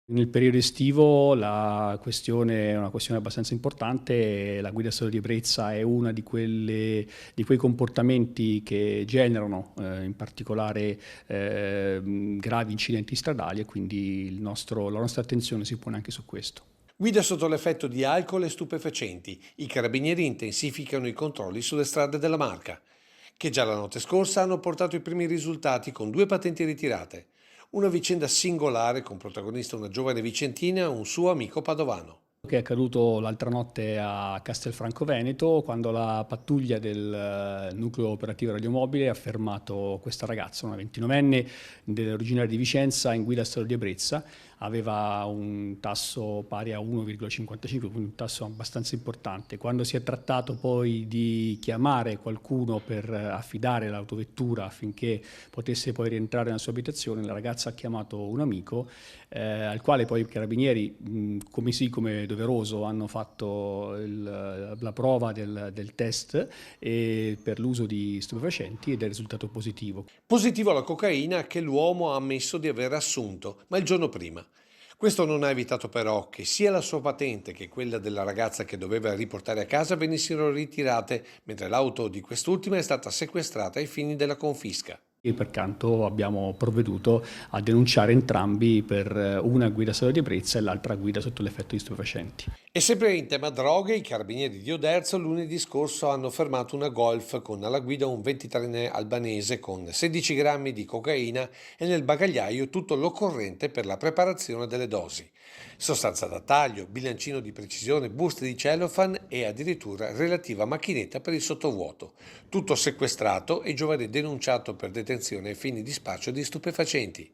Nel periodo estivo la questione è una questione abbastanza importante, la guida solo di ebbrezza è una di quei comportamenti che generano, in particolare, gravi incidenti stradali e quindi la nostra attenzione si pone anche su questo. Guida sotto l'effetto di alcol e stupefacenti. I carabinieri intensificano i controlli sulle strade della Marca, che già la notte scorsa hanno portato i primi risultati con 2 patenti ritirate. Una vicenda singolare con protagonista una giovane vicentina e un suo amico padovano. Che è accaduto l'altra notte a Castelfranco Veneto, quando la pattuglia del nucleo operativo radiomobile ha fermato questa ragazza, una 29enne originaria di Vicenza, in guida a stato di ebbrezza. Aveva un tasso pari a 1,55, quindi un tasso abbastanza importante. Quando si è trattato poi di chiamare qualcuno per affidare l'autovettura affinché potesse poi rientrare nella sua abitazione, la ragazza ha chiamato un amico, al quale poi i carabinieri, come doveroso, hanno fatto la prova del test per l'uso di stupefacenti ed è risultato positivo. Positivo alla cocaina che l'uomo ha ammesso di aver assunto, ma il giorno prima. Questo non ha evitato però che sia la sua patente che quella della ragazza che doveva riportare a casa venissero ritirate, mentre l'auto di quest'ultima è stata sequestrata ai fini della confisca. E pertanto abbiamo provveduto a denunciare entrambi per una guida sotto di ebbrezza e l'altra guida sotto l'effetto di stupefacenti. E sempre in tema droghe, i carabinieri di Oderzo lunedì scorso hanno fermato una Golf con alla guida un 23enne albanese con 16 grammi di cocaina e nel bagagliaio tutto l'occorrente per la preparazione delle dosi. Sostanza da taglio, bilancino di precisione, buste di cellophane e addirittura relativa macchinetta per il sottovuoto. Tutto sequestrato e giovane denunciato per detenzione ai fini di spaccio di stupefacenti.